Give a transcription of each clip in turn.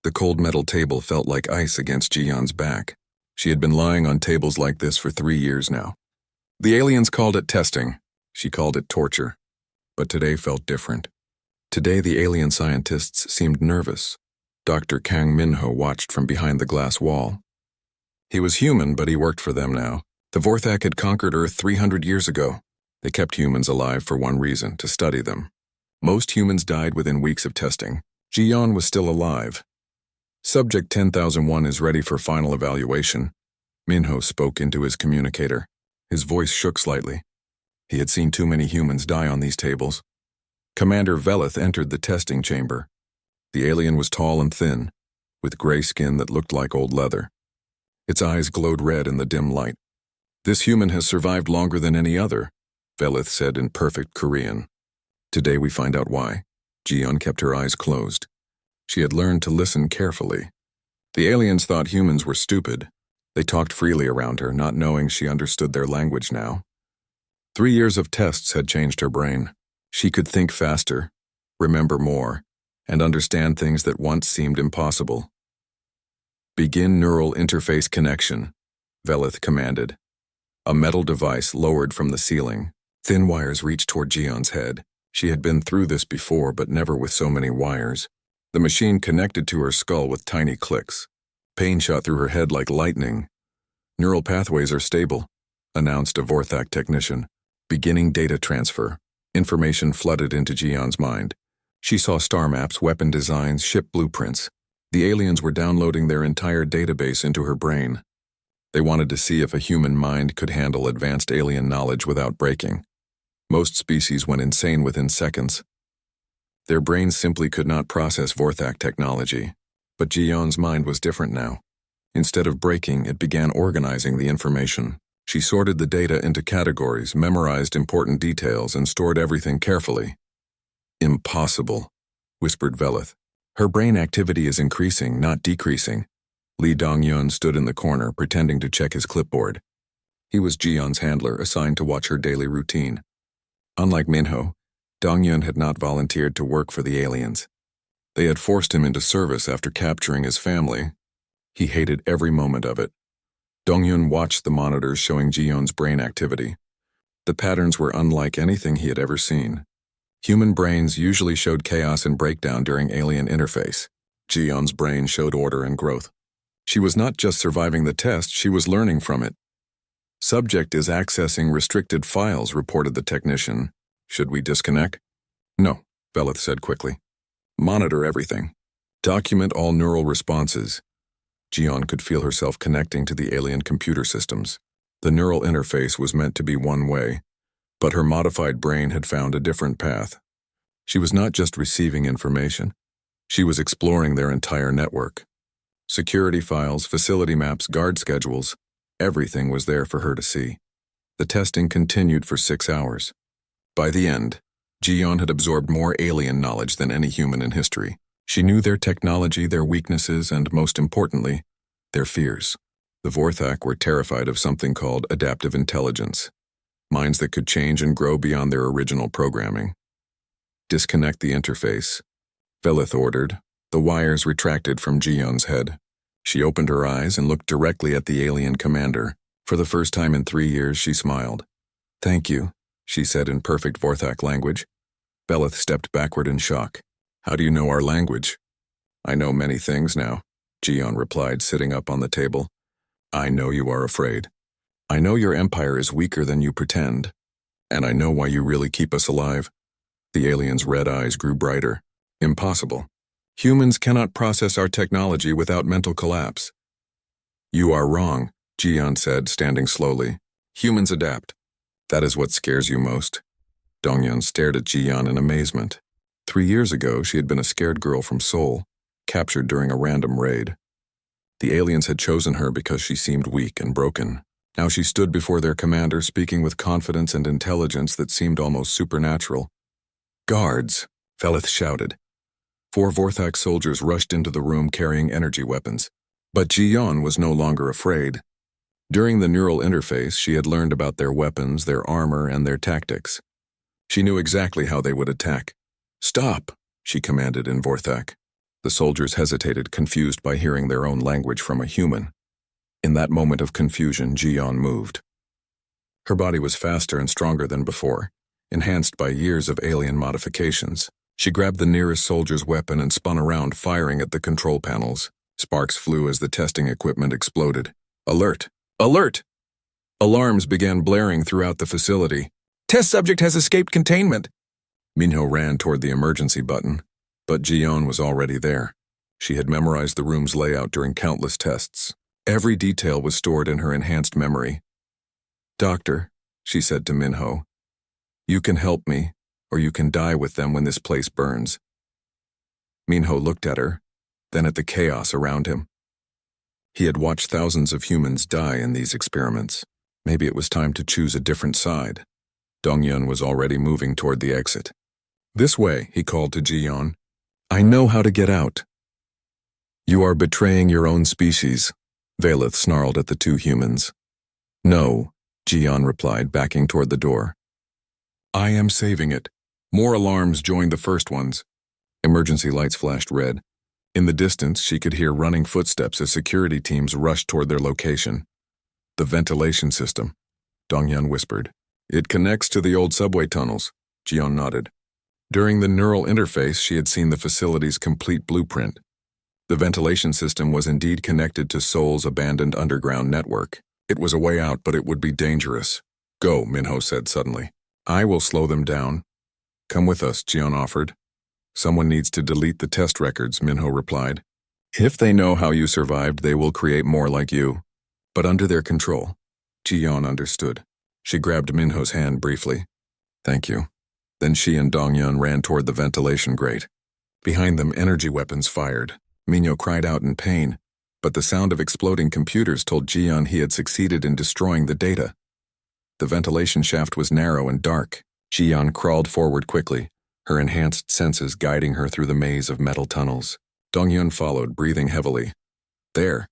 The cold metal table felt like ice against Ji-yeon's back. She had been lying on tables like this for 3 years now. The aliens called it testing. She called it torture. But today felt different. Today the alien scientists seemed nervous. Dr. Kang Min-ho watched from behind the glass wall. He was human, but he worked for them now. The Vorthak had conquered Earth 300 years ago. They kept humans alive for one reason, to study them. Most humans died within weeks of testing. Ji-yeon was still alive. Subject 10001 is ready for final evaluation. Min-ho spoke into his communicator. His voice shook slightly. He had seen too many humans die on these tables. Commander Velith entered the testing chamber. The alien was tall and thin, with gray skin that looked like old leather. Its eyes glowed red in the dim light. "This human has survived longer than any other," Velith said in perfect Korean. "Today we find out why." Ji-yeon kept her eyes closed. She had learned to listen carefully. The aliens thought humans were stupid. They talked freely around her, not knowing she understood their language now. 3 years of tests had changed her brain. She could think faster, remember more, and understand things that once seemed impossible. "Begin neural interface connection," Velith commanded. A metal device lowered from the ceiling. Thin wires reached toward Ji-yeon's head. She had been through this before, but never with so many wires. The machine connected to her skull with tiny clicks. Pain shot through her head like lightning. "Neural pathways are stable," announced a Vorthak technician. "Beginning data transfer." Information flooded into Ji-yeon's mind. She saw star maps, weapon designs, ship blueprints. The aliens were downloading their entire database into her brain. They wanted to see if a human mind could handle advanced alien knowledge without breaking. Most species went insane within seconds. Their brains simply could not process Vorthak technology. But Ji-yeon's mind was different now. Instead of breaking, it began organizing the information. She sorted the data into categories, memorized important details, and stored everything carefully. "Impossible," whispered Velith. "Her brain activity is increasing, not decreasing." Lee Dong-yeon stood in the corner, pretending to check his clipboard. He was Ji-yeon's handler, assigned to watch her daily routine. Unlike Min-ho, Dong-yeon had not volunteered to work for the aliens. They had forced him into service after capturing his family. He hated every moment of it. Dong-yeon watched the monitors showing Ji-yeon's brain activity. The patterns were unlike anything he had ever seen. Human brains usually showed chaos and breakdown during alien interface. Ji-yeon's brain showed order and growth. She was not just surviving the test, she was learning from it. "Subject is accessing restricted files," reported the technician. "Should we disconnect?" "No," Velith said quickly. "Monitor everything. Document all neural responses." Ji-yeon could feel herself connecting to the alien computer systems. The neural interface was meant to be one way, but her modified brain had found a different path. She was not just receiving information. She was exploring their entire network. Security files, facility maps, guard schedules, everything was there for her to see. The testing continued for 6 hours. By the end, Ji-yeon had absorbed more alien knowledge than any human in history. She knew their technology, their weaknesses, and most importantly, their fears. The Vorthak were terrified of something called adaptive intelligence, minds that could change and grow beyond their original programming. "Disconnect the interface," Velith ordered. The wires retracted from Ji-yeon's head. She opened her eyes and looked directly at the alien commander. For the first time in 3 years, she smiled. "Thank you," she said in perfect Vorthak language. Velith stepped backward in shock. "How do you know our language?" "I know many things now," Ji-yeon replied, sitting up on the table. "I know you are afraid. I know your empire is weaker than you pretend. And I know why you really keep us alive." The alien's red eyes grew brighter. "Impossible. Humans cannot process our technology without mental collapse." "You are wrong," Ji-yeon said, standing slowly. "Humans adapt. That is what scares you most." Dong-yeon stared at Ji-yeon in amazement. 3 years ago, she had been a scared girl from Seoul, captured during a random raid. The aliens had chosen her because she seemed weak and broken. Now she stood before their commander, speaking with confidence and intelligence that seemed almost supernatural. "Guards!" Velith shouted. 4 Vorthak soldiers rushed into the room carrying energy weapons. But Ji-yeon was no longer afraid. During the neural interface, she had learned about their weapons, their armor, and their tactics. She knew exactly how they would attack. "Stop," she commanded in Vorthak. The soldiers hesitated, confused by hearing their own language from a human. In that moment of confusion, Jian moved. Her body was faster and stronger than before, enhanced by years of alien modifications. She grabbed the nearest soldier's weapon and spun around, firing at the control panels. Sparks flew as the testing equipment exploded. Alert! Alert! Alarms began blaring throughout the facility. Test subject has escaped containment! Minho ran toward the emergency button, but Jian was already there. She had memorized the room's layout during countless tests. Every detail was stored in her enhanced memory. Doctor, she said to Minho, you can help me, or you can die with them when this place burns. Minho looked at her, then at the chaos around him. He had watched thousands of humans die in these experiments. Maybe it was time to choose a different side. Dongyun was already moving toward the exit. This way, he called to Jian. I know how to get out. You are betraying your own species, Valeth snarled at the two humans. No, Jian replied, backing toward the door. I am saving it. More alarms joined the first ones. Emergency lights flashed red. In the distance, she could hear running footsteps as security teams rushed toward their location. The ventilation system, Dongyun whispered. It connects to the old subway tunnels, Jian nodded. During the neural interface, she had seen the facility's complete blueprint. The ventilation system was indeed connected to Seoul's abandoned underground network. It was a way out, but it would be dangerous. Go, Minho said suddenly. I will slow them down. Come with us, Jian offered. Someone needs to delete the test records, Minho replied. If they know how you survived, they will create more like you. But under their control. Jian understood. She grabbed Minho's hand briefly. Thank you. Then she and Dongyun ran toward the ventilation grate. Behind them, energy weapons fired. Minho cried out in pain, but the sound of exploding computers told Jian he had succeeded in destroying the data. The ventilation shaft was narrow and dark. Jian crawled forward quickly, her enhanced senses guiding her through the maze of metal tunnels. Dongyun followed, breathing heavily. There,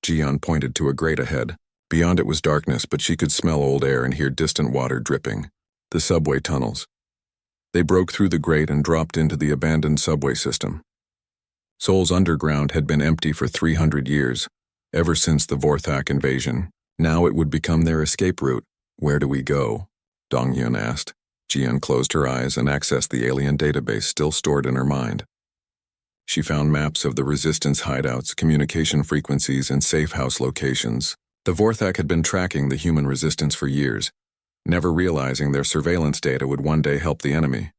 Jian pointed to a grate ahead. Beyond it was darkness, but she could smell old air and hear distant water dripping. The subway tunnels. They broke through the grate and dropped into the abandoned subway system. Seoul's underground had been empty for 300 years, ever since the Vorthak invasion. Now it would become their escape route. Where do we go? Dongyun asked. Jian closed her eyes and accessed the alien database still stored in her mind. She found maps of the resistance hideouts, communication frequencies, and safe house locations. The Vorthak had been tracking the human resistance for years, never realizing their surveillance data would one day help the enemy.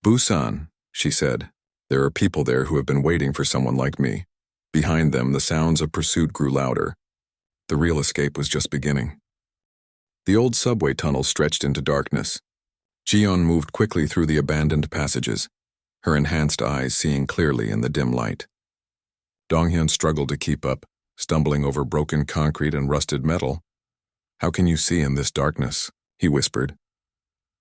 Busan, she said. There are people there who have been waiting for someone like me. Behind them, the sounds of pursuit grew louder. The real escape was just beginning. The old subway tunnel stretched into darkness. Jian moved quickly through the abandoned passages, her enhanced eyes seeing clearly in the dim light. Donghyun struggled to keep up, stumbling over broken concrete and rusted metal. How can you see in this darkness? He whispered.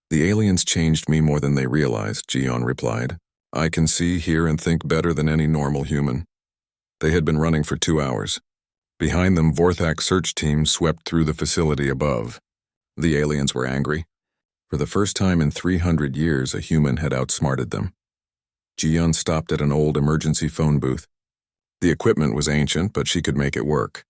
The aliens changed me more than they realized, Jian replied. I can see, hear, and think better than any normal human. They had been running for 2 hours. Behind them, Vorthak search teams swept through the facility above. The aliens were angry. For the first time in 300 years, a human had outsmarted them. Jian stopped at an old emergency phone booth. The equipment was ancient, but she could make it work.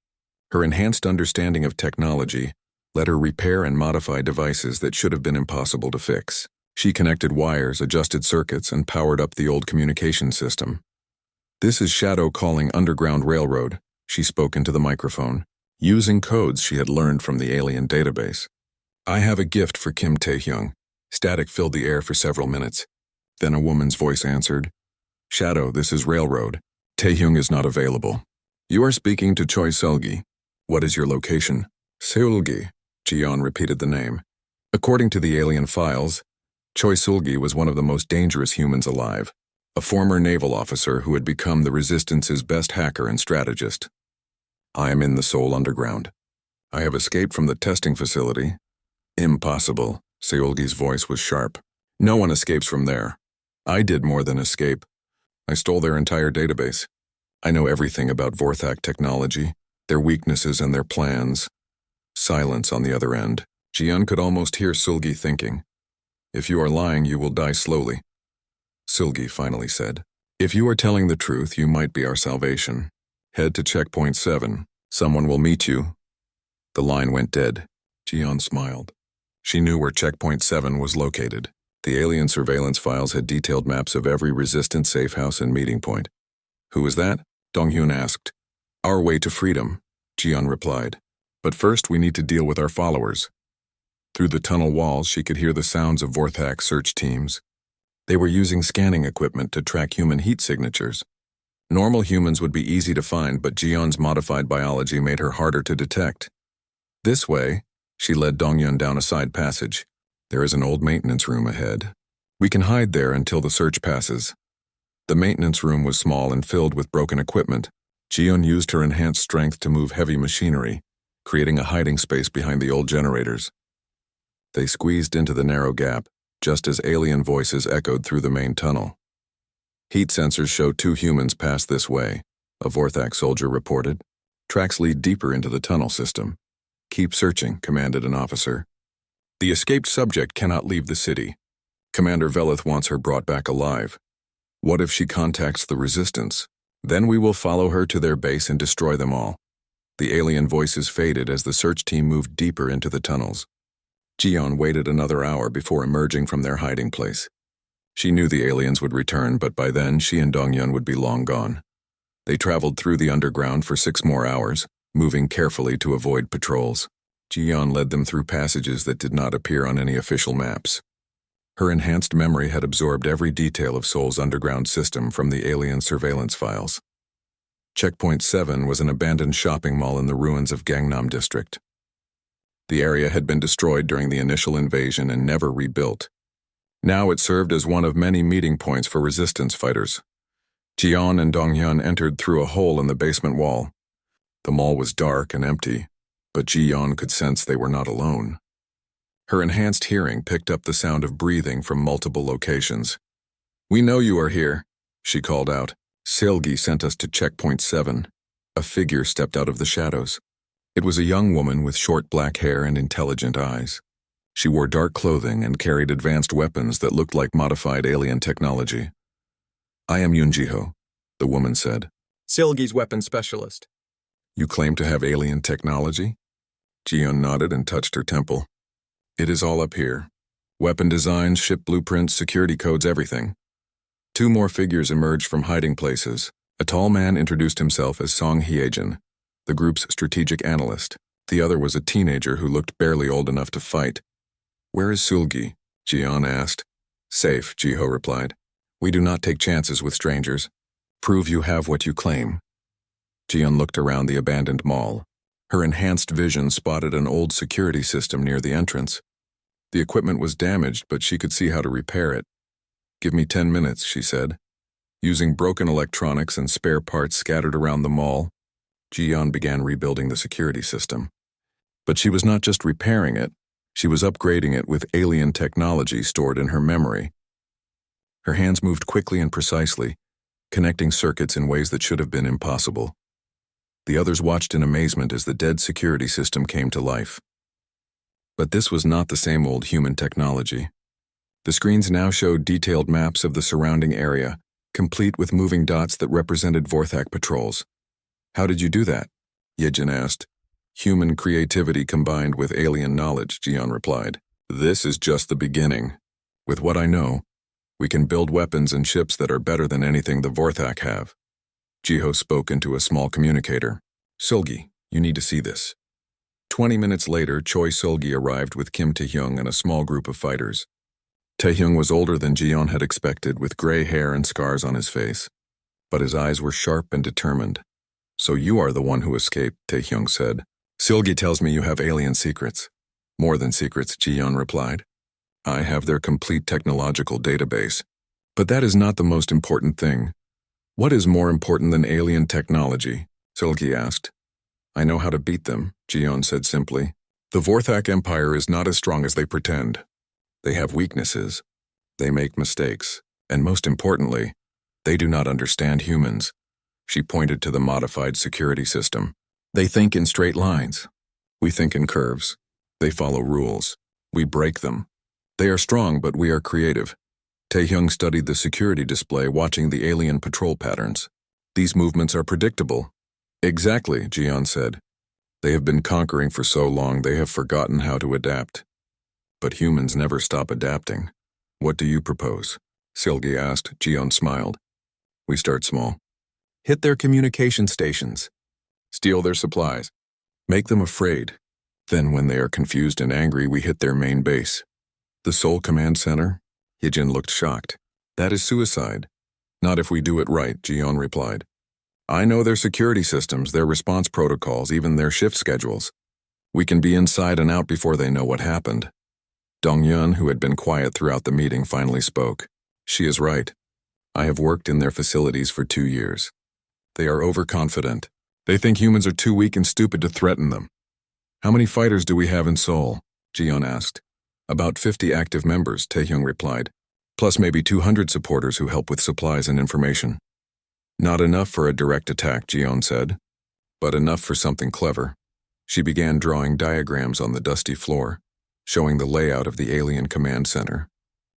Her enhanced understanding of technology let her repair and modify devices that should have been impossible to fix. She connected wires, adjusted circuits, and powered up the old communication system. This is Shadow calling Underground Railroad, she spoke into the microphone, using codes she had learned from the alien database. I have a gift for Kim Taehyung. Static filled the air for several minutes. Then a woman's voice answered, Shadow, this is Railroad. Taehyung is not available. You are speaking to Choi Seulgi. What is your location? Seulgi, Jian repeated the name. According to the alien files, Choi Seulgi was one of the most dangerous humans alive, a former naval officer who had become the Resistance's best hacker and strategist. I am in the Seoul Underground. I have escaped from the testing facility. Impossible, Seulgi's voice was sharp. No one escapes from there. I did more than escape. I stole their entire database. I know everything about Vorthak technology, their weaknesses and their plans. Silence on the other end. Jian could almost hear Seulgi thinking. If you are lying, you will die slowly. Seulgi finally said. If you are telling the truth, you might be our salvation. Head to checkpoint 7. Someone will meet you. The line went dead. Jian smiled. She knew where checkpoint 7 was located. The alien surveillance files had detailed maps of every resistant safe house and meeting point. Who is that? Donghyun asked. Our way to freedom, Jian replied. But first we need to deal with our followers. Through the tunnel walls, she could hear the sounds of Vorthak search teams. They were using scanning equipment to track human heat signatures. Normal humans would be easy to find, but Jian's modified biology made her harder to detect. This way, she led Dongyun down a side passage. There is an old maintenance room ahead. We can hide there until the search passes. The maintenance room was small and filled with broken equipment. Jian used her enhanced strength to move heavy machinery, creating a hiding space behind the old generators. They squeezed into the narrow gap, just as alien voices echoed through the main tunnel. Heat sensors show 2 humans pass this way, a Vorthak soldier reported. Tracks lead deeper into the tunnel system. Keep searching, commanded an officer. The escaped subject cannot leave the city. Commander Velith wants her brought back alive. What if she contacts the resistance? Then we will follow her to their base and destroy them all. The alien voices faded as the search team moved deeper into the tunnels. Jian waited another hour before emerging from their hiding place. She knew the aliens would return, but by then she and Dongyun would be long gone. They traveled through the underground for 6 more hours, moving carefully to avoid patrols. Jian led them through passages that did not appear on any official maps. Her enhanced memory had absorbed every detail of Seoul's underground system from the alien surveillance files. Checkpoint 7 was an abandoned shopping mall in the ruins of Gangnam District. The area had been destroyed during the initial invasion and never rebuilt. Now it served as one of many meeting points for resistance fighters. Jian and Donghyun entered through a hole in the basement wall. The mall was dark and empty, but Jian could sense they were not alone. Her enhanced hearing picked up the sound of breathing from multiple locations. We know you are here, she called out. Silgi sent us to checkpoint 7. A figure stepped out of the shadows. It was a young woman with short black hair and intelligent eyes. She wore dark clothing and carried advanced weapons that looked like modified alien technology. I am Yunjiho, the woman said. Silgi's weapons specialist. You claim to have alien technology? Jian nodded and touched her temple. It is all up here. Weapon designs, ship blueprints, security codes, everything. 2 more figures emerged from hiding places. A tall man introduced himself as Song Hyejin, the group's strategic analyst. The other was a teenager who looked barely old enough to fight. Where is Sulgi? Jian asked. Safe, Jiho replied. We do not take chances with strangers. Prove you have what you claim. Jian looked around the abandoned mall. Her enhanced vision spotted an old security system near the entrance. The equipment was damaged, but she could see how to repair it. Give me 10 minutes, she said. Using broken electronics and spare parts scattered around the mall, Jian began rebuilding the security system. But she was not just repairing it, she was upgrading it with alien technology stored in her memory. Her hands moved quickly and precisely, connecting circuits in ways that should have been impossible. The others watched in amazement as the dead security system came to life. But this was not the same old human technology. The screens now showed detailed maps of the surrounding area, complete with moving dots that represented Vorthak patrols. How did you do that? Yejin asked. Human creativity combined with alien knowledge, Jian replied. This is just the beginning. With what I know, we can build weapons and ships that are better than anything the Vorthak have. Jiho spoke into a small communicator. Sulgi, you need to see this. 20 minutes later, Choi Sulgi arrived with Kim Taehyung and a small group of fighters. Taehyung was older than Jian had expected, with gray hair and scars on his face. But his eyes were sharp and determined. So you are the one who escaped, Taehyung said. Silgi tells me you have alien secrets. More than secrets, Jian replied. I have their complete technological database. But that is not the most important thing. What is more important than alien technology? Silgi asked. I know how to beat them, Jian said simply. The Vorthak Empire is not as strong as they pretend. They have weaknesses. They make mistakes. And most importantly, they do not understand humans. She pointed to the modified security system. They think in straight lines. We think in curves. They follow rules. We break them. They are strong, but we are creative. Taehyung studied the security display, watching the alien patrol patterns. These movements are predictable. Exactly, Jian said. They have been conquering for so long they have forgotten how to adapt. But humans never stop adapting. What do you propose? Silgi asked. Jian smiled. We start small. Hit their communication stations. Steal their supplies. Make them afraid. Then when they are confused and angry, we hit their main base. The Seoul Command Center? Hyejin looked shocked. That is suicide. Not if we do it right, Jian replied. I know their security systems, their response protocols, even their shift schedules. We can be inside and out before they know what happened. Dong-Yun, who had been quiet throughout the meeting, finally spoke. She is right. I have worked in their facilities for 2 years. They are overconfident. They think humans are too weak and stupid to threaten them. How many fighters do we have in Seoul? Jian asked. About 50 active members, Taehyung replied, plus maybe 200 supporters who help with supplies and information. Not enough for a direct attack, Jian said, but enough for something clever. She began drawing diagrams on the dusty floor, showing the layout of the alien command center.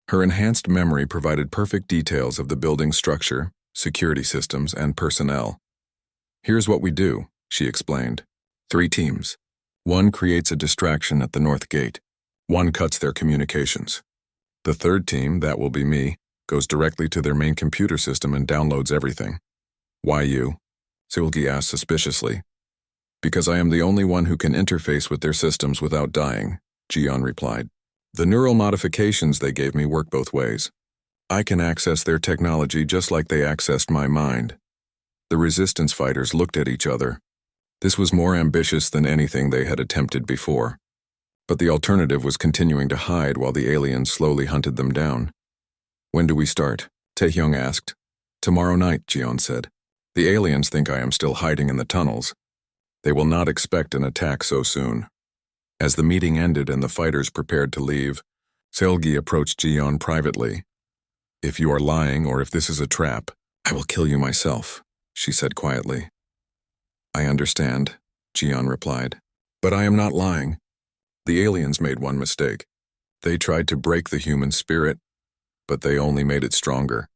Her enhanced memory provided perfect details of the building's structure, security systems, and personnel. Here's what we do, she explained. 3 teams. 1 creates a distraction at the north gate. 1 cuts their communications. The 3rd team, that will be me, goes directly to their main computer system and downloads everything. Why you? Silgi asked suspiciously. Because I am the only one who can interface with their systems without dying, Jian replied. The neural modifications they gave me work both ways. I can access their technology just like they accessed my mind. The resistance fighters looked at each other. This was more ambitious than anything they had attempted before. But the alternative was continuing to hide while the aliens slowly hunted them down. When do we start? Taehyung asked. Tomorrow night, Jian said. The aliens think I am still hiding in the tunnels. They will not expect an attack so soon. As the meeting ended and the fighters prepared to leave, Selgi approached Jian privately. If you are lying or if this is a trap, I will kill you myself, she said quietly. I understand, Jian replied. But I am not lying. The aliens made one mistake. They tried to break the human spirit, but they only made it stronger.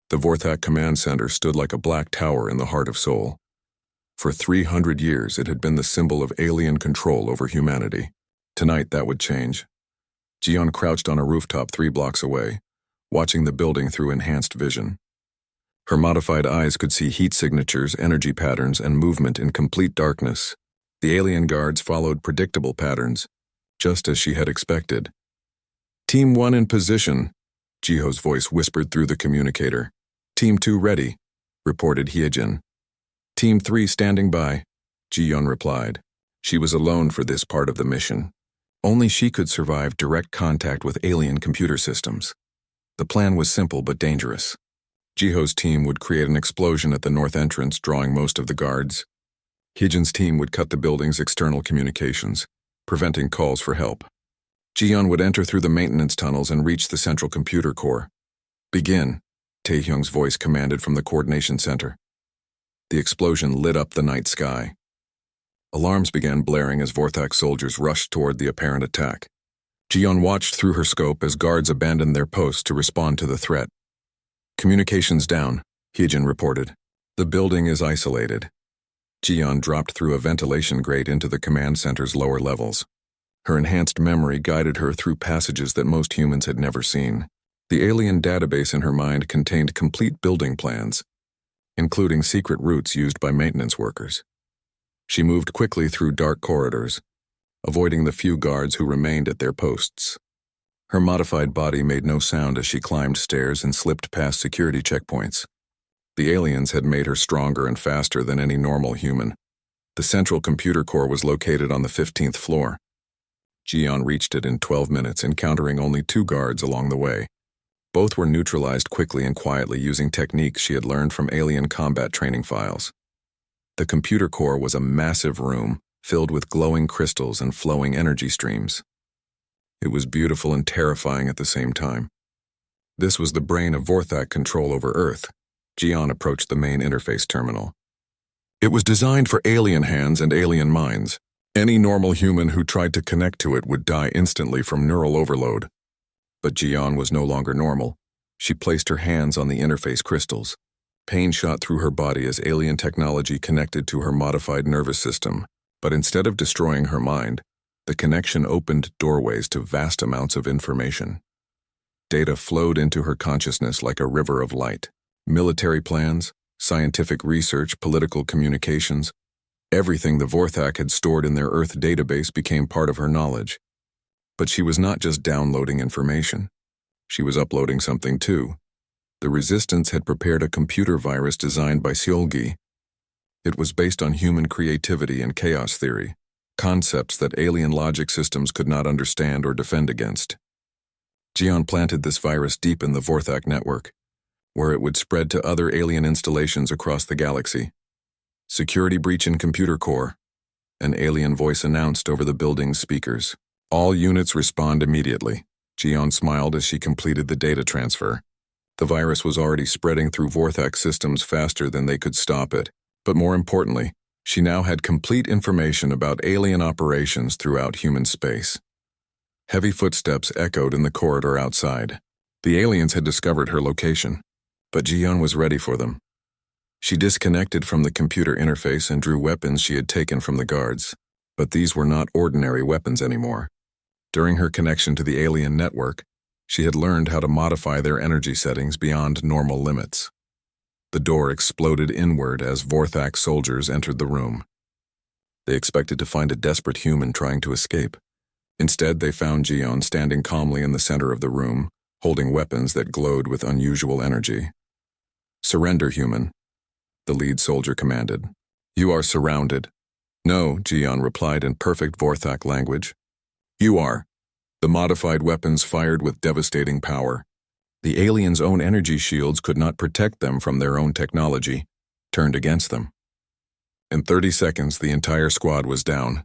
The Vorthak Command Center stood like a black tower in the heart of Seoul. For 300 years, it had been the symbol of alien control over humanity. Tonight, that would change. Jian crouched on a rooftop 3 blocks away, watching the building through enhanced vision. Her modified eyes could see heat signatures, energy patterns, and movement in complete darkness. The alien guards followed predictable patterns, just as she had expected. Team 1 in position, Jiho's voice whispered through the communicator. Team 2 ready, reported Hyejin. Team 3 standing by, Ji-yeon replied. She was alone for this part of the mission. Only she could survive direct contact with alien computer systems. The plan was simple but dangerous. Jiho's team would create an explosion at the north entrance, drawing most of the guards. Hyejin's team would cut the building's external communications, preventing calls for help. Ji-yeon would enter through the maintenance tunnels and reach the central computer core. Begin, Taehyung's voice commanded from the coordination center. The explosion lit up the night sky. Alarms began blaring as Vorthak soldiers rushed toward the apparent attack. Ji-yeon watched through her scope as guards abandoned their posts to respond to the threat. Communications down, Hyejin reported. The building is isolated. Ji-yeon dropped through a ventilation grate into the command center's lower levels. Her enhanced memory guided her through passages that most humans had never seen. The alien database in her mind contained complete building plans, including secret routes used by maintenance workers. She moved quickly through dark corridors, avoiding the few guards who remained at their posts. Her modified body made no sound as she climbed stairs and slipped past security checkpoints. The aliens had made her stronger and faster than any normal human. The central computer core was located on the 15th floor. Ji-yeon reached it in 12 minutes, encountering only 2 guards along the way. Both were neutralized quickly and quietly using techniques she had learned from alien combat training files. The computer core was a massive room filled with glowing crystals and flowing energy streams. It was beautiful and terrifying at the same time. This was the brain of Vorthak control over Earth. Ji-yeon approached the main interface terminal. It was designed for alien hands and alien minds. Any normal human who tried to connect to it would die instantly from neural overload. But Ji-yeon was no longer normal. She placed her hands on the interface crystals. Pain shot through her body as alien technology connected to her modified nervous system, but instead of destroying her mind, the connection opened doorways to vast amounts of information. Data flowed into her consciousness like a river of light. Military plans, scientific research, political communications, everything the Vorthak had stored in their Earth database became part of her knowledge. But she was not just downloading information. She was uploading something too. The Resistance had prepared a computer virus designed by Siolgi. It was based on human creativity and chaos theory, concepts that alien logic systems could not understand or defend against. Jian planted this virus deep in the Vorthak network, where it would spread to other alien installations across the galaxy. Security breach in computer core. An alien voice announced over the building's speakers. All units respond immediately. Jian smiled as she completed the data transfer. The virus was already spreading through Vorthak systems faster than they could stop it, but more importantly, she now had complete information about alien operations throughout human space. Heavy footsteps echoed in the corridor outside. The aliens had discovered her location, but Jian was ready for them. She disconnected from the computer interface and drew weapons she had taken from the guards, but these were not ordinary weapons anymore. During her connection to the alien network, she had learned how to modify their energy settings beyond normal limits. The door exploded inward as Vorthak soldiers entered the room. They expected to find a desperate human trying to escape. Instead, they found Jian standing calmly in the center of the room, holding weapons that glowed with unusual energy. "Surrender, human," the lead soldier commanded. "You are surrounded." "No," Jian replied in perfect Vorthak language. "You are." The modified weapons fired with devastating power. The aliens' own energy shields could not protect them from their own technology, turned against them. In 30 seconds, the entire squad was down.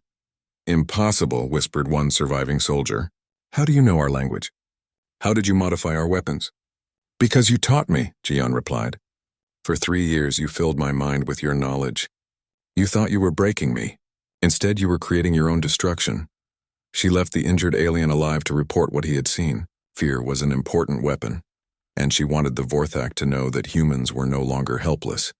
"Impossible," whispered one surviving soldier. "How do you know our language? How did you modify our weapons?" "Because you taught me," Jian replied. "For 3 years you filled my mind with your knowledge. You thought you were breaking me. Instead you were creating your own destruction." She left the injured alien alive to report what he had seen. Fear was an important weapon, and she wanted the Vorthak to know that humans were no longer helpless.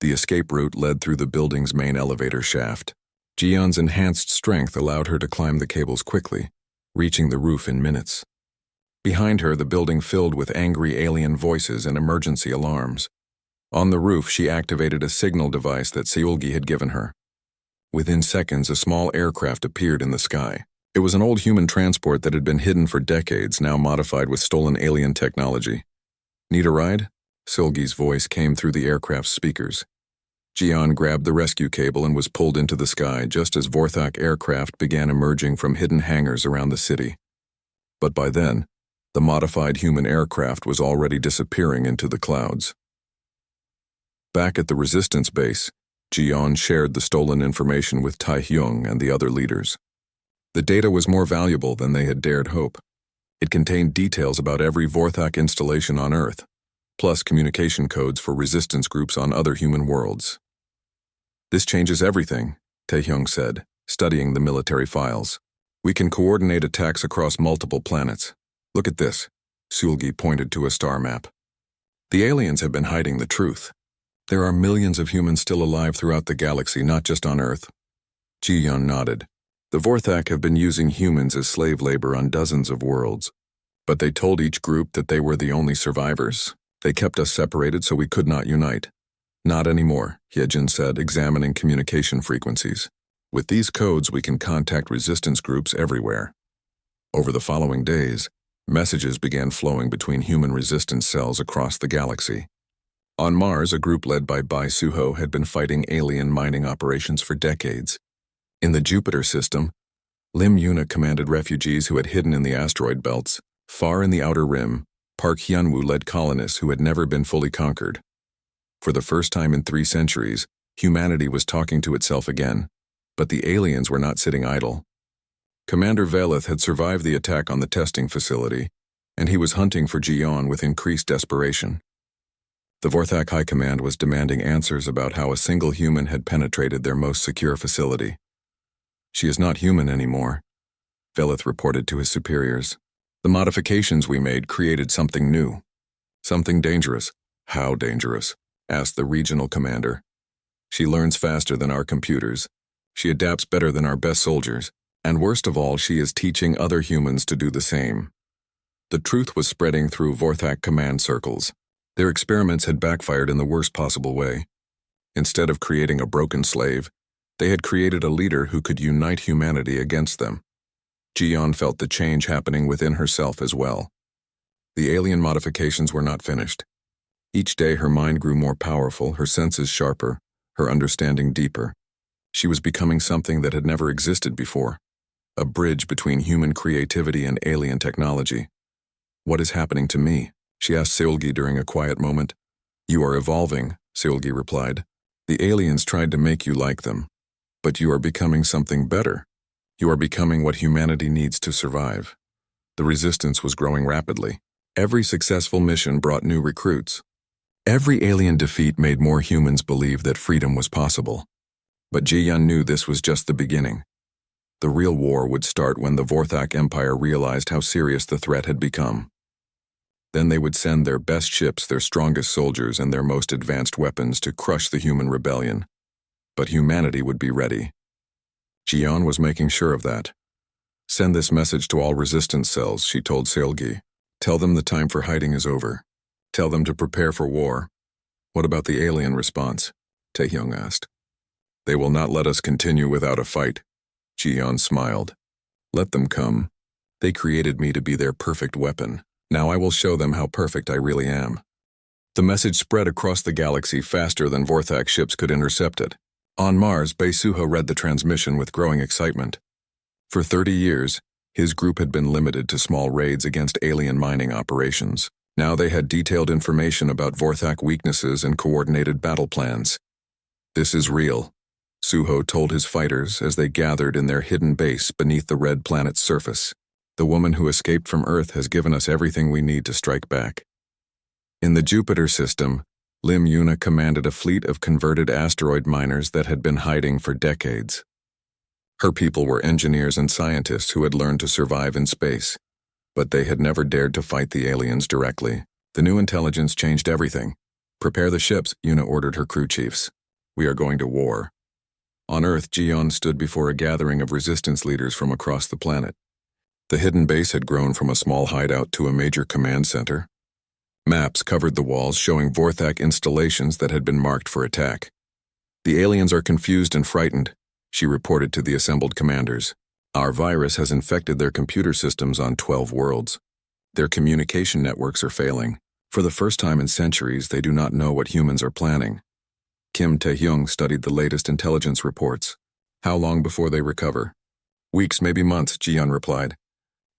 The escape route led through the building's main elevator shaft. Jian's enhanced strength allowed her to climb the cables quickly, reaching the roof in minutes. Behind her, the building filled with angry alien voices and emergency alarms. On the roof, she activated a signal device that Siolgi had given her. Within seconds, a small aircraft appeared in the sky. It was an old human transport that had been hidden for decades, now modified with stolen alien technology. "Need a ride?" Siolgi's voice came through the aircraft's speakers. Jian grabbed the rescue cable and was pulled into the sky just as Vorthak aircraft began emerging from hidden hangars around the city. But by then, the modified human aircraft was already disappearing into the clouds. Back at the Resistance base, Jian shared the stolen information with Tai Hyung and the other leaders. The data was more valuable than they had dared hope. It contained details about every Vorthak installation on Earth, plus communication codes for resistance groups on other human worlds. "This changes everything," Taehyung said, studying the military files. "We can coordinate attacks across multiple planets. Look at this." Siolgi pointed to a star map. "The aliens have been hiding the truth. There are millions of humans still alive throughout the galaxy, not just on Earth." Ji-Yun nodded. "The Vorthak have been using humans as slave labor on dozens of worlds. But they told each group that they were the only survivors. They kept us separated so we could not unite." "Not anymore," Hyejin said, examining communication frequencies. "With these codes, we can contact resistance groups everywhere." Over the following days, messages began flowing between human resistance cells across the galaxy. On Mars, a group led by Bai Suho had been fighting alien mining operations for decades. In the Jupiter system, Lim Yuna commanded refugees who had hidden in the asteroid belts. Far in the outer rim, Park Hyunwoo led colonists who had never been fully conquered. For the first time in 3 centuries, humanity was talking to itself again, but the aliens were not sitting idle. Commander Velith had survived the attack on the testing facility, and he was hunting for Jian with increased desperation. The Vorthak High Command was demanding answers about how a single human had penetrated their most secure facility. "She is not human anymore," Velith reported to his superiors. The modifications we made created something new. Something dangerous. How dangerous? Asked the regional commander. She learns faster than our computers. She adapts better than our best soldiers. And worst of all, she is teaching other humans to do the same. The truth was spreading through Vorthak command circles. Their experiments had backfired in the worst possible way. Instead of creating a broken slave, they had created a leader who could unite humanity against them. Jian felt the change happening within herself as well. The alien modifications were not finished. Each day her mind grew more powerful, her senses sharper, her understanding deeper. She was becoming something that had never existed before, a bridge between human creativity and alien technology. What is happening to me? She asked Seulgi during a quiet moment. You are evolving, Seulgi replied. The aliens tried to make you like them, but you are becoming something better. You are becoming what humanity needs to survive. The resistance was growing rapidly. Every successful mission brought new recruits. Every alien defeat made more humans believe that freedom was possible. But Jiyan knew this was just the beginning. The real war would start when the Vorthak Empire realized how serious the threat had become. Then they would send their best ships, their strongest soldiers, and their most advanced weapons to crush the human rebellion. But humanity would be ready. Jiyan was making sure of that. Send this message to all resistance cells, she told Seulgi. Tell them the time for hiding is over. Tell them to prepare for war. What about the alien response? Taehyung asked. They will not let us continue without a fight. Jiyan smiled. Let them come. They created me to be their perfect weapon. Now I will show them how perfect I really am. The message spread across the galaxy faster than Vorthak ships could intercept it. On Mars, Bae-Suho read the transmission with growing excitement. For 30 years, his group had been limited to small raids against alien mining operations. Now they had detailed information about Vorthak weaknesses and coordinated battle plans. This is real, Suho told his fighters as they gathered in their hidden base beneath the red planet's surface. The woman who escaped from Earth has given us everything we need to strike back. In the Jupiter system, Lim Yuna commanded a fleet of converted asteroid miners that had been hiding for decades. Her people were engineers and scientists who had learned to survive in space, but they had never dared to fight the aliens directly. The new intelligence changed everything. Prepare the ships, Yuna ordered her crew chiefs. We are going to war. On Earth, Jian stood before a gathering of resistance leaders from across the planet. The hidden base had grown from a small hideout to a major command center. Maps covered the walls showing Vorthak installations that had been marked for attack. The aliens are confused and frightened, she reported to the assembled commanders. Our virus has infected their computer systems on 12 worlds. Their communication networks are failing. For the first time in centuries, they do not know what humans are planning. Kim Tae-hyung studied the latest intelligence reports. How long before they recover? Weeks, maybe months, Jian replied.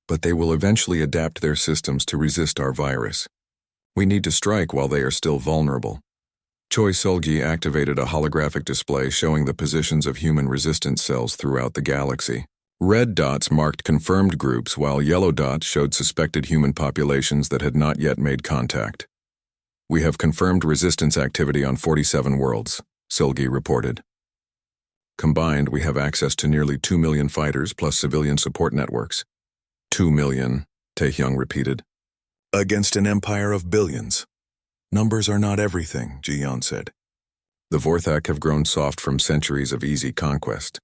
But they will eventually adapt their systems to resist our virus. We need to strike while they are still vulnerable. Choi Seulgi activated a holographic display showing the positions of human resistance cells throughout the galaxy. Red dots marked confirmed groups, while yellow dots showed suspected human populations that had not yet made contact. We have confirmed resistance activity on 47 worlds, Seulgi reported. Combined, we have access to nearly 2 million fighters plus civilian support networks. 2 million, Taehyung repeated. Against an empire of billions. Numbers are not everything, Jiyan said. The Vorthak have grown soft from centuries of easy conquest.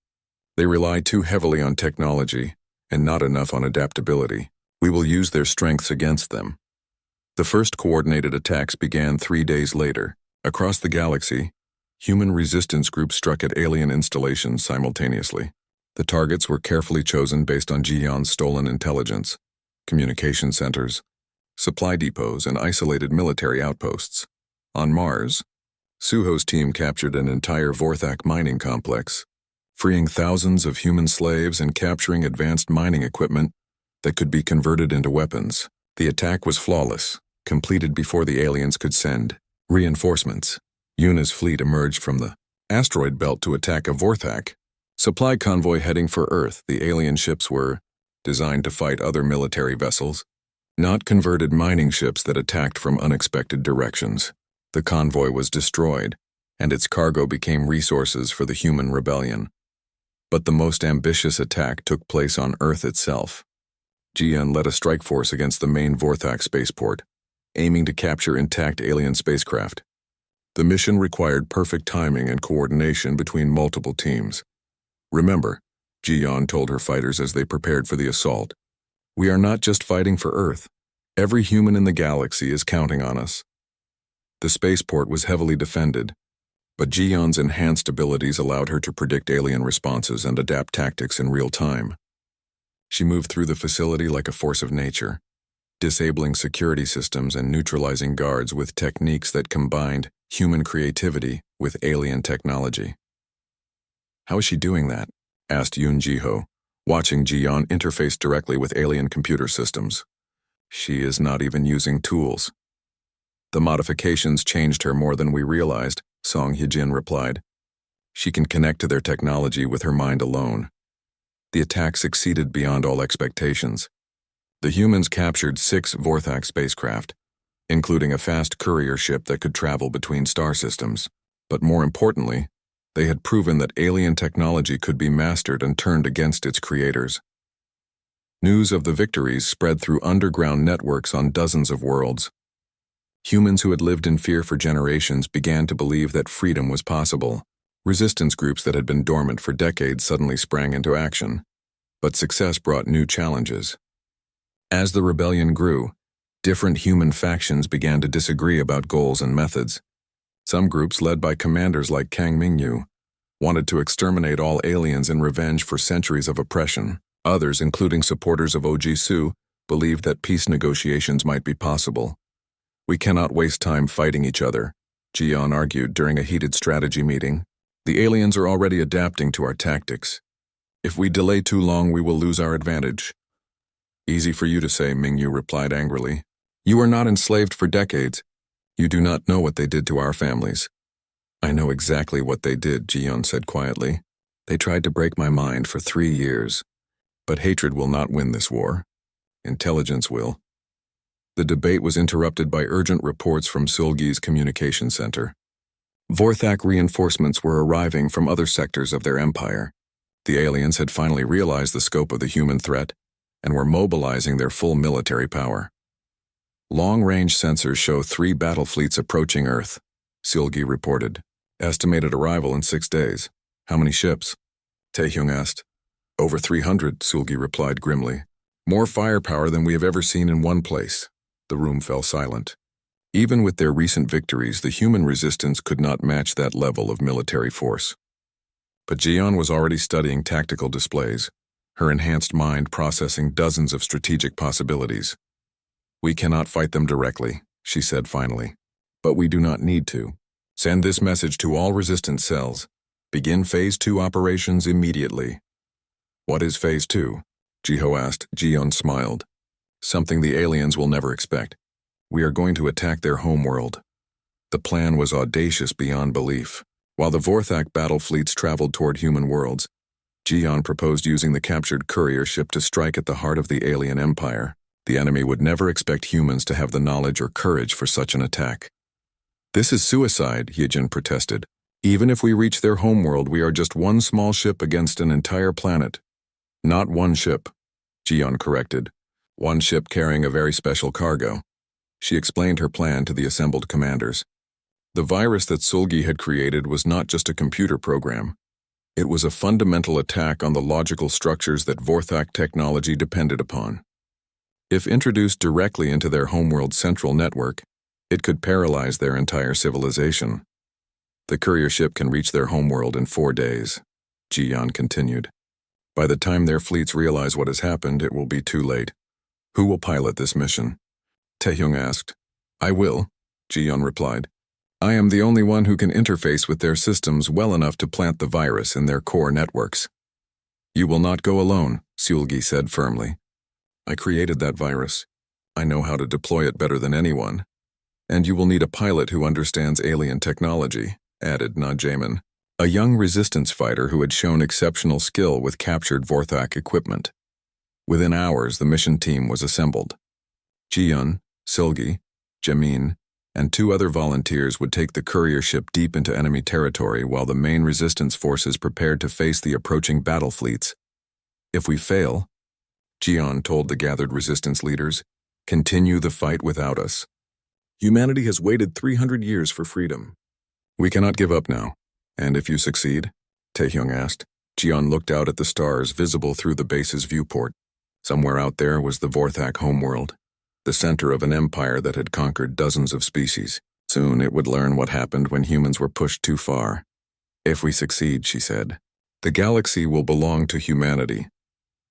They rely too heavily on technology and not enough on adaptability. We will use their strengths against them. The first coordinated attacks began 3 days later. Across the galaxy, human resistance groups struck at alien installations simultaneously. The targets were carefully chosen based on Jiyan's stolen intelligence, communication centers, supply depots, and isolated military outposts. On Mars, Suho's team captured an entire Vorthak mining complex, freeing thousands of human slaves and capturing advanced mining equipment that could be converted into weapons. The attack was flawless, completed before the aliens could send reinforcements. Yuna's fleet emerged from the asteroid belt to attack a Vorthak supply convoy heading for Earth. The alien ships were designed to fight other military vessels, not converted mining ships that attacked from unexpected directions. The convoy was destroyed, and its cargo became resources for the human rebellion. But the most ambitious attack took place on Earth itself. Jian led a strike force against the main Vorthak spaceport, aiming to capture intact alien spacecraft. The mission required perfect timing and coordination between multiple teams. Remember, Jian told her fighters as they prepared for the assault, we are not just fighting for Earth. Every human in the galaxy is counting on us. The spaceport was heavily defended, but Jian's enhanced abilities allowed her to predict alien responses and adapt tactics in real time. She moved through the facility like a force of nature, disabling security systems and neutralizing guards with techniques that combined human creativity with alien technology. How is she doing that? Asked Yun Jiho, watching Jian interface directly with alien computer systems. She is not even using tools. The modifications changed her more than we realized, Song Hyejin replied. She can connect to their technology with her mind alone. The attack succeeded beyond all expectations. The humans captured 6 Vorthak spacecraft, including a fast courier ship that could travel between star systems. But more importantly, they had proven that alien technology could be mastered and turned against its creators. News of the victories spread through underground networks on dozens of worlds. Humans who had lived in fear for generations began to believe that freedom was possible. Resistance groups that had been dormant for decades suddenly sprang into action. But success brought new challenges. As the rebellion grew, different human factions began to disagree about goals and methods. Some groups, led by commanders like Kang Mingyu, wanted to exterminate all aliens in revenge for centuries of oppression. Others, including supporters of Ojisu, believed that peace negotiations might be possible. We cannot waste time fighting each other, Jian argued during a heated strategy meeting. The aliens are already adapting to our tactics. If we delay too long, we will lose our advantage. Easy for you to say, Mingyu replied angrily. You were not enslaved for decades. You do not know what they did to our families. I know exactly what they did, Jian said quietly. They tried to break my mind for 3 years. But hatred will not win this war. Intelligence will. The debate was interrupted by urgent reports from Sulgi's communication center. Vorthak reinforcements were arriving from other sectors of their empire. The aliens had finally realized the scope of the human threat and were mobilizing their full military power. Long-range sensors show 3 battle fleets approaching Earth, Sulgi reported. Estimated arrival in 6 days. How many ships? Taehyung asked. Over 300, Sulgi replied grimly. More firepower than we have ever seen in one place. The room fell silent. Even with their recent victories, the human resistance could not match that level of military force. But Jian was already studying tactical displays, her enhanced mind processing dozens of strategic possibilities. We cannot fight them directly, she said finally. But we do not need to. Send this message to all resistance cells. Begin Phase 2 operations immediately. What is Phase 2? Jiho asked. Jian smiled. Something the aliens will never expect. We are going to attack their homeworld. The plan was audacious beyond belief. While the Vorthak battle fleets traveled toward human worlds, Jian proposed using the captured courier ship to strike at the heart of the alien empire. The enemy would never expect humans to have the knowledge or courage for such an attack. This is suicide, Hyejin protested. Even if we reach their homeworld, we are just one small ship against an entire planet. Not one ship, Jian corrected. One ship carrying a very special cargo. She explained her plan to the assembled commanders. The virus that Sulgi had created was not just a computer program. It was a fundamental attack on the logical structures that Vorthak technology depended upon. If introduced directly into their homeworld central network, it could paralyze their entire civilization. The courier ship can reach their homeworld in 4 days, Jian continued. By the time their fleets realize what has happened, it will be too late. Who will pilot this mission? Taehyung asked. I will, Jian replied. I am the only one who can interface with their systems well enough to plant the virus in their core networks. You will not go alone, Sulgi said firmly. I created that virus. I know how to deploy it better than anyone. And you will need a pilot who understands alien technology, added Najamin, a young resistance fighter who had shown exceptional skill with captured Vorthak equipment. Within hours, the mission team was assembled. Jian, Sulgi, Jamin, and 2 other volunteers would take the courier ship deep into enemy territory while the main resistance forces prepared to face the approaching battle fleets. If we fail, Jian told the gathered resistance leaders. Continue the fight without us. Humanity has waited 300 years for freedom. We cannot give up now. And if you succeed? Taehyung asked. Jian looked out at the stars visible through the base's viewport. Somewhere out there was the Vorthak homeworld, the center of an empire that had conquered dozens of species. Soon it would learn what happened when humans were pushed too far. If we succeed, she said, the galaxy will belong to humanity.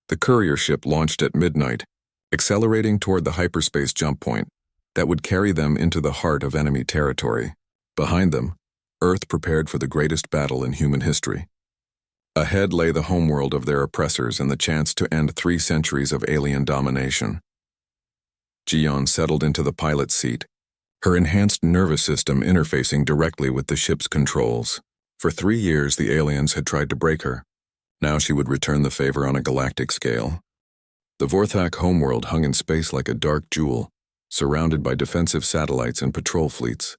The courier ship launched at midnight, accelerating toward the hyperspace jump point that would carry them into the heart of enemy territory. Behind them, Earth prepared for the greatest battle in human history. Ahead lay the homeworld of their oppressors and the chance to end 3 centuries of alien domination. Jian settled into the pilot's seat, her enhanced nervous system interfacing directly with the ship's controls. For 3 years, the aliens had tried to break her. Now she would return the favor on a galactic scale. The Vorthak homeworld hung in space like a dark jewel, surrounded by defensive satellites and patrol fleets.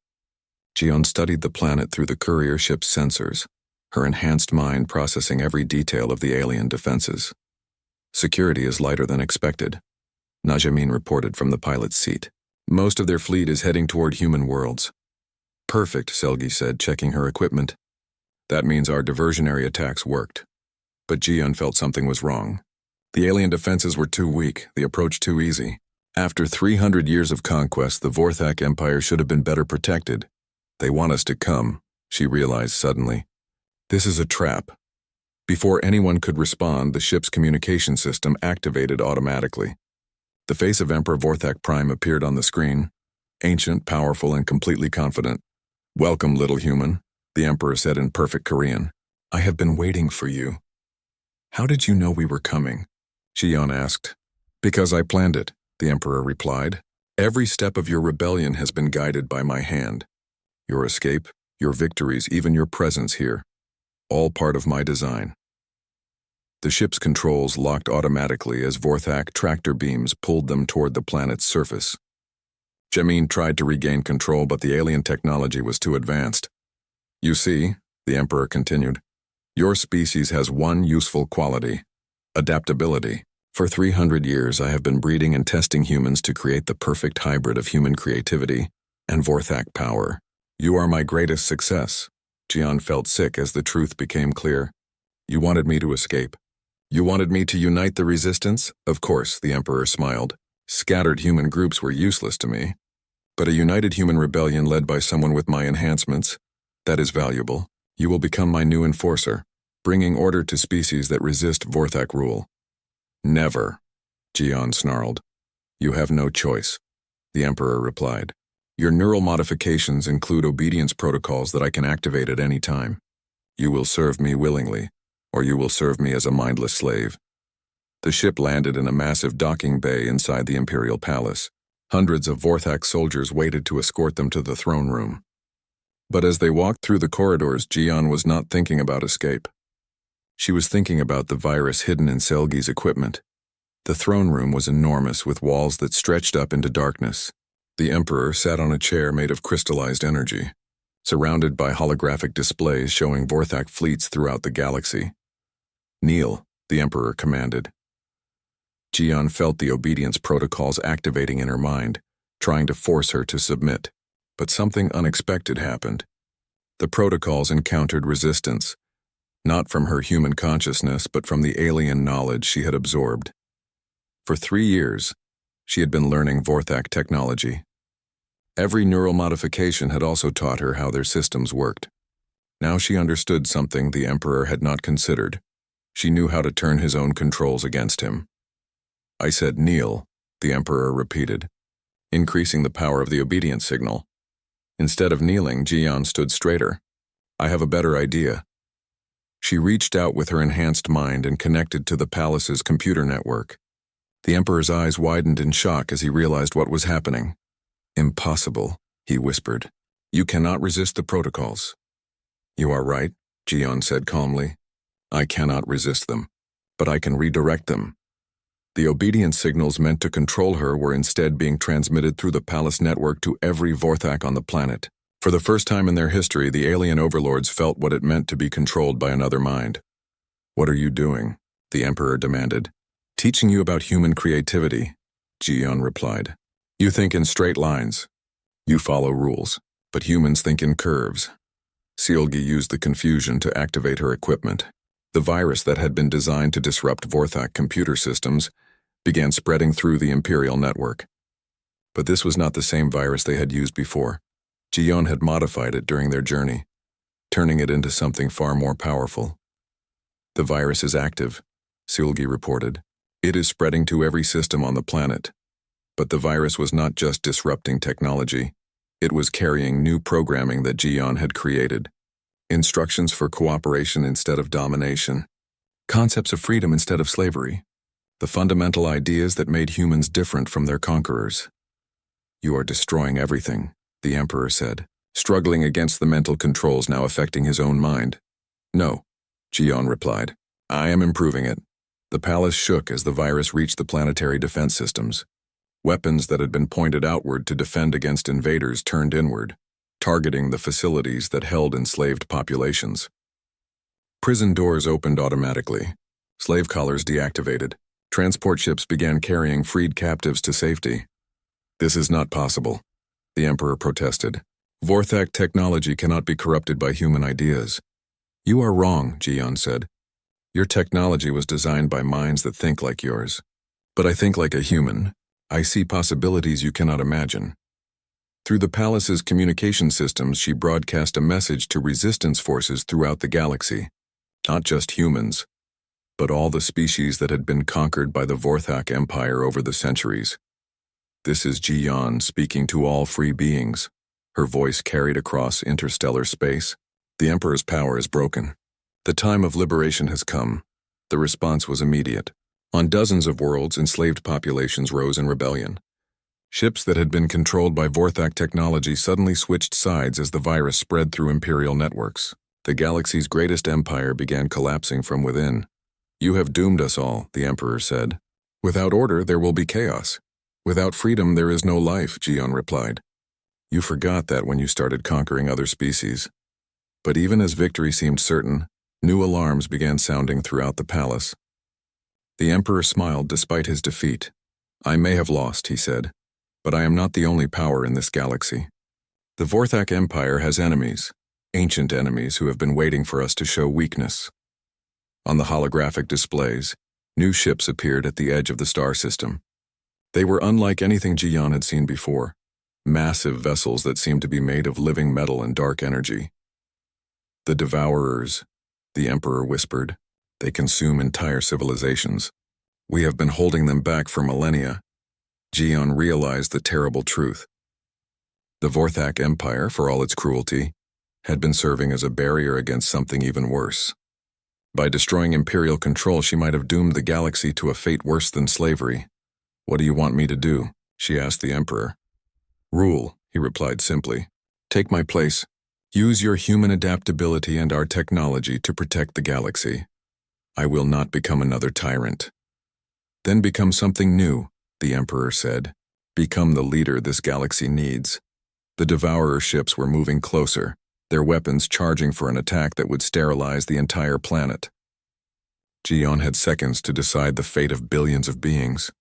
Jian studied the planet through the courier ship's sensors, her enhanced mind processing every detail of the alien defenses. Security is lighter than expected, Najamin reported from the pilot's seat. Most of their fleet is heading toward human worlds. Perfect, Selgi said, checking her equipment. That means our diversionary attacks worked. But Jian felt something was wrong. The alien defenses were too weak, the approach too easy. After 300 years of conquest, the Vorthak Empire should have been better protected. They want us to come, she realized suddenly. This is a trap. Before anyone could respond, the ship's communication system activated automatically. The face of Emperor Vorthak Prime appeared on the screen, ancient, powerful, and completely confident. Welcome, little human, the Emperor said in perfect Korean. I have been waiting for you. How did you know we were coming? Jian asked. Because I planned it, the Emperor replied. Every step of your rebellion has been guided by my hand. Your escape, your victories, even your presence here. All part of my design. The ship's controls locked automatically as Vorthak tractor beams pulled them toward the planet's surface. Jamin tried to regain control, but the alien technology was too advanced. You see, the Emperor continued, your species has one useful quality: adaptability. For 300 years, I have been breeding and testing humans to create the perfect hybrid of human creativity and Vorthak power. You are my greatest success. Jian felt sick as the truth became clear. You wanted me to escape. You wanted me to unite the resistance? Of course, the Emperor smiled. Scattered human groups were useless to me. But a united human rebellion led by someone with my enhancements, that is valuable. You will become my new enforcer, bringing order to species that resist Vorthak rule. Never, Jian snarled. You have no choice, the Emperor replied. Your neural modifications include obedience protocols that I can activate at any time. You will serve me willingly, or you will serve me as a mindless slave. The ship landed in a massive docking bay inside the Imperial Palace. Hundreds of Vorthak soldiers waited to escort them to the throne room. But as they walked through the corridors, Jian was not thinking about escape. She was thinking about the virus hidden in Selgi's equipment. The throne room was enormous, with walls that stretched up into darkness. The Emperor sat on a chair made of crystallized energy, surrounded by holographic displays showing Vorthak fleets throughout the galaxy. Kneel, the Emperor commanded. Jian felt the obedience protocols activating in her mind, trying to force her to submit. But something unexpected happened. The protocols encountered resistance, not from her human consciousness, but from the alien knowledge she had absorbed. For 3 years, she had been learning Vorthak technology. Every neural modification had also taught her how their systems worked. Now she understood something the Emperor had not considered. She knew how to turn his own controls against him. I said kneel, the Emperor repeated, increasing the power of the obedience signal. Instead of kneeling, Jian stood straighter. I have a better idea. She reached out with her enhanced mind and connected to the palace's computer network. The Emperor's eyes widened in shock as he realized what was happening. Impossible, he whispered. You cannot resist the protocols. You are right, Jian said calmly. I cannot resist them, but I can redirect them. The obedience signals meant to control her were instead being transmitted through the palace network to every Vorthak on the planet. For the first time in their history, the alien overlords felt what it meant to be controlled by another mind. What are you doing? The Emperor demanded. Teaching you about human creativity, Jiyon replied. You think in straight lines. You follow rules, but humans think in curves. Seolgi used the confusion to activate her equipment. The virus that had been designed to disrupt Vorthak computer systems began spreading through the Imperial network. But this was not the same virus they had used before. Jiyon had modified it during their journey, turning it into something far more powerful. The virus is active, Seolgi reported. It is spreading to every system on the planet. But the virus was not just disrupting technology. It was carrying new programming that Jiyon had created. Instructions for cooperation instead of domination. Concepts of freedom instead of slavery. The fundamental ideas that made humans different from their conquerors. You are destroying everything, the Emperor said, struggling against the mental controls now affecting his own mind. No, Jiyon replied. I am improving it. The palace shook as the virus reached the planetary defense systems. Weapons that had been pointed outward to defend against invaders turned inward, targeting the facilities that held enslaved populations. Prison doors opened automatically. Slave collars deactivated. Transport ships began carrying freed captives to safety. This is not possible, the Emperor protested. Vorthak technology cannot be corrupted by human ideas. You are wrong, Jiyon said. Your technology was designed by minds that think like yours. But I think like a human. I see possibilities you cannot imagine. Through the palace's communication systems, she broadcast a message to resistance forces throughout the galaxy. Not just humans, but all the species that had been conquered by the Vorthak Empire over the centuries. This is Jiyon speaking to all free beings. Her voice carried across interstellar space. The Emperor's power is broken. The time of liberation has come. The response was immediate. On dozens of worlds, enslaved populations rose in rebellion. Ships that had been controlled by Vorthak technology suddenly switched sides as the virus spread through Imperial networks. The galaxy's greatest empire began collapsing from within. You have doomed us all, the Emperor said. Without order, there will be chaos. Without freedom, there is no life, Jiyon replied. You forgot that when you started conquering other species. But even as victory seemed certain, new alarms began sounding throughout the palace. The Emperor smiled despite his defeat. I may have lost, he said, but I am not the only power in this galaxy. The Vorthak Empire has enemies, ancient enemies who have been waiting for us to show weakness. On the holographic displays, new ships appeared at the edge of the star system. They were unlike anything Jiyon had seen before, massive vessels that seemed to be made of living metal and dark energy. The Devourers, the Emperor whispered. They consume entire civilizations. We have been holding them back for millennia. Jiyon realized the terrible truth. The Vorthak Empire, for all its cruelty, had been serving as a barrier against something even worse. By destroying Imperial control, she might have doomed the galaxy to a fate worse than slavery. What do you want me to do? She asked the Emperor. Rule, he replied simply. Take my place. Use your human adaptability and our technology to protect the galaxy. I will not become another tyrant. Then become something new, the Emperor said. Become the leader this galaxy needs. The Devourer ships were moving closer, their weapons charging for an attack that would sterilize the entire planet. Jiyon had seconds to decide the fate of billions of beings.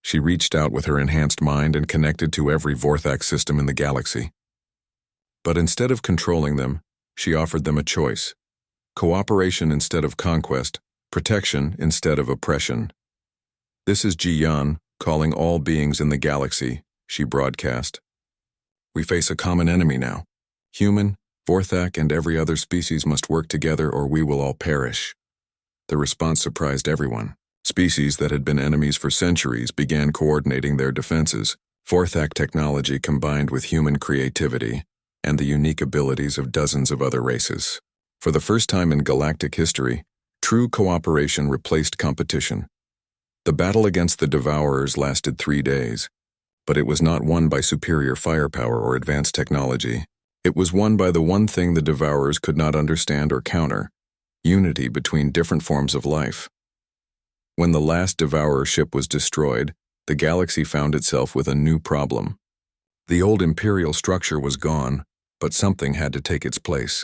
She reached out with her enhanced mind and connected to every Vorthak system in the galaxy. But instead of controlling them, she offered them a choice. Cooperation instead of conquest, protection instead of oppression. This is Jiyon, calling all beings in the galaxy, she broadcast. We face a common enemy now. Human, Vorthak, and every other species must work together or we will all perish. The response surprised everyone. Species that had been enemies for centuries began coordinating their defenses. Vorthak technology combined with human creativity and the unique abilities of dozens of other races. For the first time in galactic history, true cooperation replaced competition. The battle against the Devourers lasted 3 days, but it was not won by superior firepower or advanced technology. It was won by the one thing the Devourers could not understand or counter: unity between different forms of life. When the last Devourer ship was destroyed, the galaxy found itself with a new problem. The old imperial structure was gone, but something had to take its place.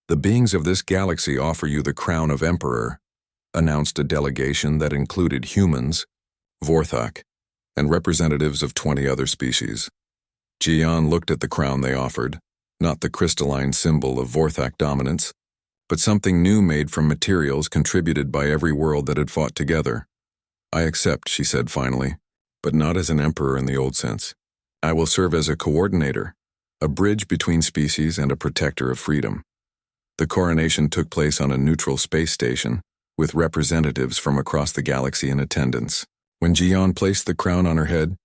The beings of this galaxy offer you the crown of Emperor, announced a delegation that included humans, Vorthak, and representatives of 20 other species. Jian looked at the crown they offered, not the crystalline symbol of Vorthak dominance, but something new made from materials contributed by every world that had fought together. "I accept," she said finally, "but not as an emperor in the old sense. I will serve as a coordinator, a bridge between species and a protector of freedom." The coronation took place on a neutral space station, with representatives from across the galaxy in attendance. When Jian placed the crown on her head,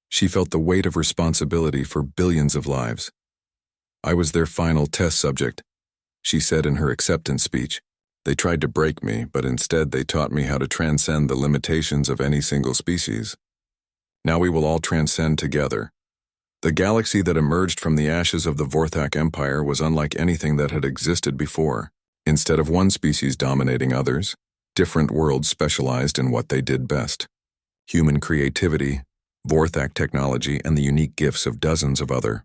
she felt the weight of responsibility for billions of lives. "I was their final test subject," she said in her acceptance speech. "They tried to break me, but instead they taught me how to transcend the limitations of any single species. Now we will all transcend together." The galaxy that emerged from the ashes of the Vorthak Empire was unlike anything that had existed before. Instead of one species dominating others, different worlds specialized in what they did best: human creativity, Vorthak technology, and the unique gifts of dozens of other